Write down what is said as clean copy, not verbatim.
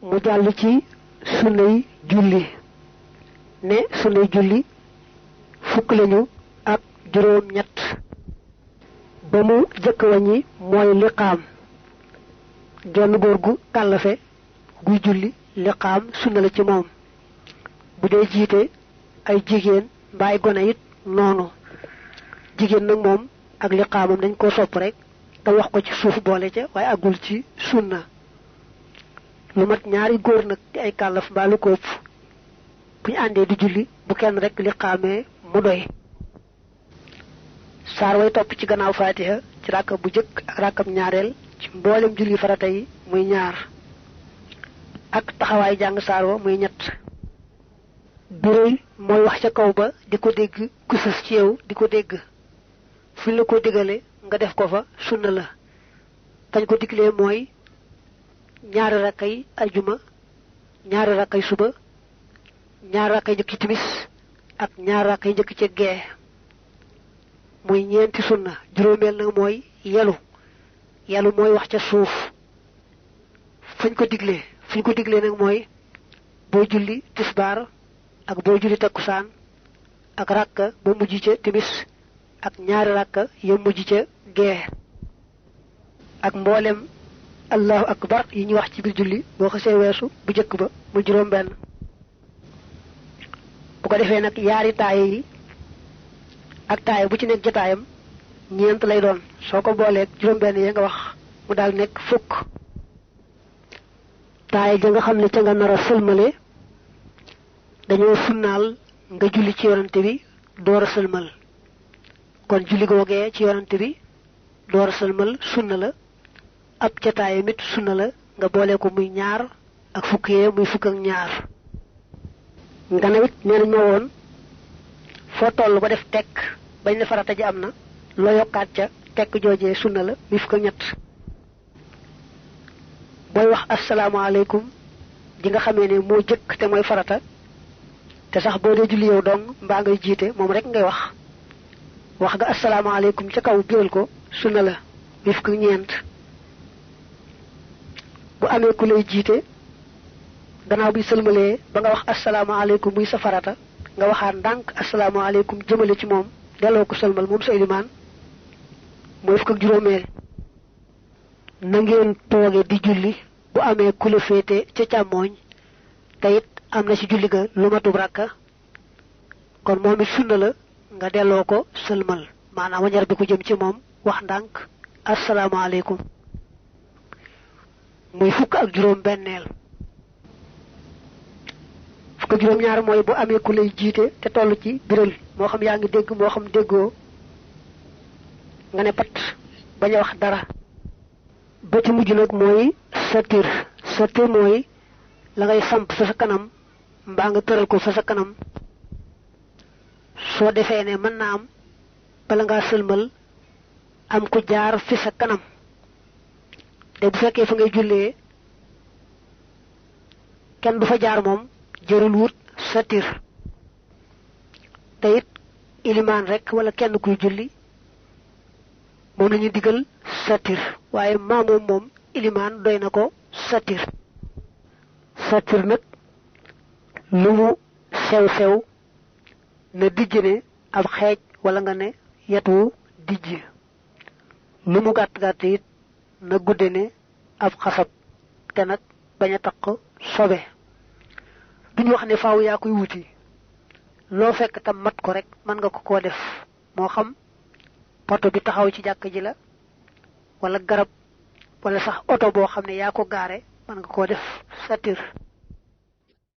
mu jàll ci sunnay julli ne sunnay julli fukk lañu ak juróom ñett ba mu jëkk waññi mooy liqaam genn góor gu kàllafe guy julli liqaam sunna la ci moom bu dee jiite ay jigéen mbaa ay gone it noonu jigéen nag moom ak liqaamam dañ ko sopp rek te wax ko ci suuf boole ca waaye àggul ci sunna lu mat ñaari góor nag di ay kàllaf mbaa lu ko ëpp bu ñu àndee di julli bu kenn rek liqaamee mu doy saar way topp ci gannaaw faatiha ci ràkkab bu jëkk ak ràkkab ñaareel ci mboolem julli farata yi muy ñaar ak taxawaay jàng saar wa muy ñett biréy mooy wax ca kaw ba di ko dégg ku sës ci yow di ko dégg fu la ko digale nga def ko fa sunna la kañ ko diglee mooy ñaari rakkay aljuma ñaari rakkay suba ñaari rakkay njëkk ci timis ak ñaari rakkay njëkk ci gee muy ñeenti sunna juróomeel nag mooy yelu mooy wax ca suuf fuñ ko diglee nag mooy boo julli tisbaar ak boo julli takkusaan ak rakka ba mujj ca timis ak ñaari rakka ya mujj ca gee ak mboolem allahu akbar yi ñu wax ci biir julli boo xasee weesu bu jëkk ba mu juróom benn bu ko defee nag yaari taaye yi ak taaye bu ci nekk jotaayam ñeent lay doon soo ko booleeg juróom benn ya nga wax mu daal nekk fukk taaye ja nga xam ne ca nga nar a sëlmale dañoo sunnaal nga julli ci yonante bi door a sëlmal kon julli googee ci yonante bi door a sëlmal sunna la ab jataay mit sunna la nga boole ko muy ñaar ak fukk yee muy fukk ak ñaar nga ne it nee nañ ma woon foo toll ba def tekk bañ ne farata ji am na loo yokkaat ca tekk joojee sunna la muy fukk ak ñett booy wax asalaamaaleykum ji nga xamee ne moo jëkk te mooy farata te sax boo dee julli yow dong mbaa ngay jiite moom rek ngay wax nga asalaamaaleykum ca kaw biral ko sunna la muy fukk ak ñeent bu amee ku lay jiite gannaaw bi sëlmalee ba nga wax asalaamaaleykum muy sa farata nga waxaat ndànk asalaamaaleykum jëmale ci moom delloo ko sëlmal moom sa ilimaan mooy fukk ak juróomeel na ngeen tooge di julli bu amee ku la féete ca càmmooñ te it am na ci julli ga lu matub rakka kon moom it sunna la nga delloo ko sëlmal maanaam wañar bi ko jëm ci moom wax ndànk asalaamaaleykum muy fukk ak juróom benneel fukk ak juróom ñaar mooy bu amee ku lay jiite te toll ci biral moo xam yaa ngi dégg moo xam déggoo nga ne pat bañ a wax dara ba ci mujj nag mooy satir mooy la ngay samp fa sa kanam mbaa nga tëral ko fa sa kanam soo defee ne mën naa am bala ngaa sëlmal am ku jaar fi sa kanam te bu fekkee fa ngay jullee kenn du fa jaar moom jërul wut satir te it ilimaan rek wala kenn kuy julli moom lañu digal satir waaye maamoom moom ilimaan doy na ko satir nag lu mu sew na dijj ne ab xeej wala nga ne yetu dijj lu mu gàtt it na gudde ne ab xasab te nag bañ a taq sobe duñu wax ne faaw yaa koy wuti loo fekk tam mat ko rek mën nga ko koo def moo xam poto bi taxaw ci jàkk ji la wala garab wala sax oto boo xam ne yaa ko gaare mën nga koo def satir